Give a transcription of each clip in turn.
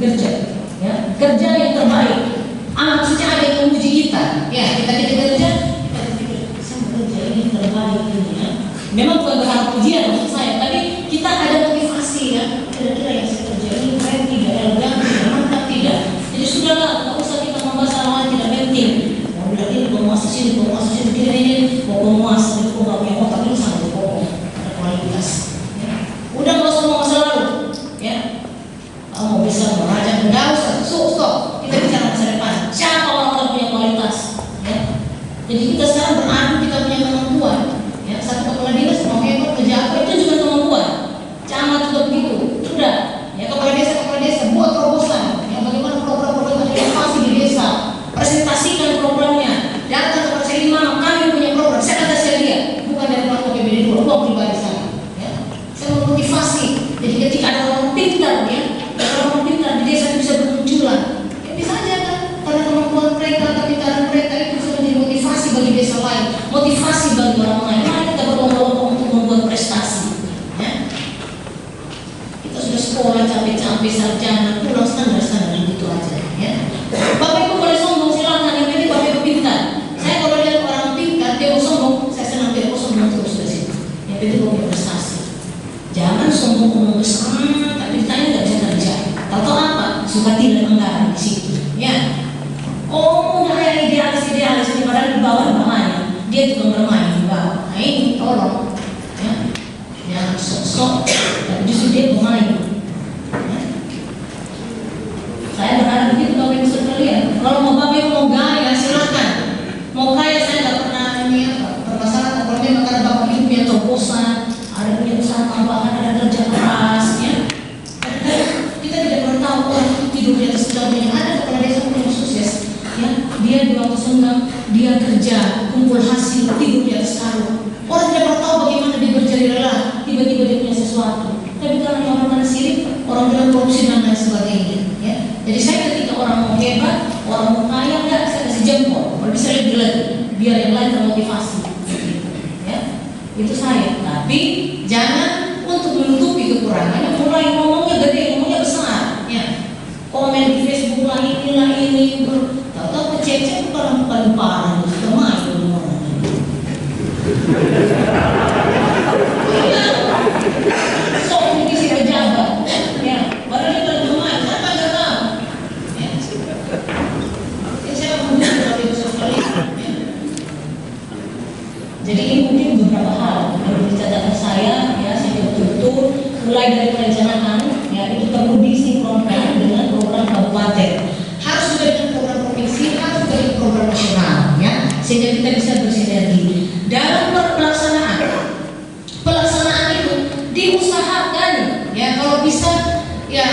bekerja, ya, kerja yang terbaik. Maksudnya ada yang memuji kita, ya, kita kerja, saya bekerja ini terbaik ini, ya. Memang bukan berharap pujian maksud saya, tapi kita ada motivasi, ya. Kira-kira yang saya kerja ini keren tidak, elegan tidak, mantap tidak. Jadi sudahlah, nggak usah kita membahas hal tidak penting. Mau bilang ini penguasa sini, ini, mau penguasa itu nggak punya otak ini sangat berbohong, ada kualitas. Ya. Udah nggak usah ngomong masa lalu, ya. Kamu mau bisa mengajak, nggak usah, stop. Kita bicara masa depan. Siapa orang-orang punya kualitas? Ya. Jadi kita sekarang beradu, kita punya kemampuan. Ya, satu kepala dinas mau hebat kerja apa itu juga kemampuan. Camat juga begitu. Sudah. Ya, kepala desa buat terobosan. Yang bagaimana program-program inovasi di desa. Presentasikan programnya. Datang kepada saya, Imam, kami punya program. Saya kata saya lihat, bukan dari kelompok PBD 2, uang pribadi saya. Ya. Saya memotivasi. Jadi ketika ada orang pintar, ya, orang pintar di desa itu bisa bermunculan. Ya, bisa aja kan, karena kemampuan mereka, kepintaran mereka itu bisa menjadi motivasi bagi desa lain, motivasi bagi orang lain. Mari kita berlomba-lomba untuk membuat prestasi. Ya. Kita sudah sekolah capek-capek sarjana, pulang standar gitu aja. Ya. Bapak Ibu boleh sombong silakan, yang penting Bapak Ibu pintar. Saya kalau lihat orang pintar dia mau sombong, saya senang dia mau sombong terus dari situ. Yang penting mau prestasi. Jangan sombong ngomong besar, tapi ditanya nggak bisa kerja. Tahu apa? Suka tidak anggaran di situ. Ya. Oh, udah kayak idealis ini padahal di bawah bawahnya dia juga bermain di bawah. Nah ini tolong, ya. Jangan sok-sok, tapi justru dia bermain. Ya. Saya berharap begitu Bapak Ibu sekalian. Kalau mau Bapak Ibu mau gaya silakan. Mau kaya saya nggak pernah ini apa permasalahan. Kalau memang karena Bapak Ibu punya terobosan, ada punya usaha tambahan, ada kerja keras, ya. Kita tidak pernah tahu orang itu tidur di atas daunnya. Ada kepala desa punya sukses, ya. Dia di waktu senggang, dia kerja, kumpul hasil, tidur di atas karung. Orang tidak pernah tahu bagaimana dia berjari lelah, tiba-tiba dia punya sesuatu. Tapi karena orang sirik, orang bilang korupsi dan lain sebagainya, ya. Jadi saya ketika orang mau hebat, orang mau kaya, enggak, saya kasih jempol. Kalau bisa lebih, biar yang lain termotivasi. Ya, itu saya. Tapi jangan untuk menutupi kekurangannya, mulai ngomongnya gede, ngomongnya besar. Ya. Komen di Facebook lah ini, tahu-tahu kecek-cek bukan parah, sudah main ngomong. So, ini si pejabat, ya, baru dia paling bermain, siapa nggak tahu? Ya. Saya mungkin lebih sekali. Jadi ini mungkin beberapa hal yang dicatat saya, ya, saya betul-betul mulai dari perencanaan, ya, itu perlu disinkronkan dengan program kabupaten. Harus juga dengan program provinsi, harus juga dengan program nasional, ya, sehingga kita bisa bersinergi. Dalam pelaksanaan itu diusahakan, ya, kalau bisa, ya,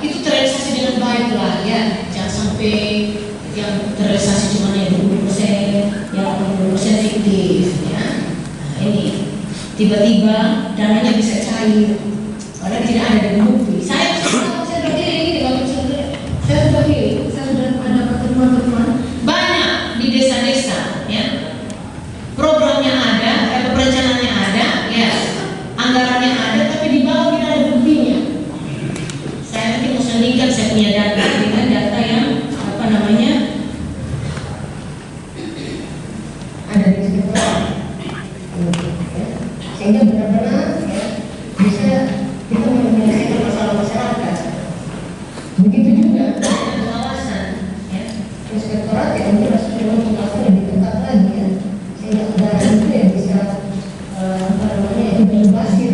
itu terrealisasi dengan baik lah, ya, jangan sampai yang terrealisasi cuma yang 20%, yang 80% fiktif, ya. Nah, ini tiba-tiba dananya bisa cair, padahal tidak ada di bukti. Saya berdiri ini, saya sudah ada pertemuan banyak di desa-desa, ya. Programnya ada, perencanaannya ada, ya, anggarannya ada, tapi di bawah tidak ada buktinya. Saya nanti mau sandingkan, saya punya data dengan data yang apa namanya ada di sekitar, ya. Sehingga benar-benar, ya, bisa kita menyelesaikan masalah masyarakat. Begitu juga pengawasan, ya, inspektorat yang jelas memang pengawasan lebih ketat lagi, ya, sehingga anggaran itu ya bisa apa namanya itu berbasir.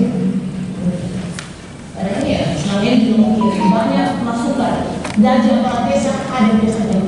Karena ini ya selama ini belum banyak masukan dari para desa, ada desa yang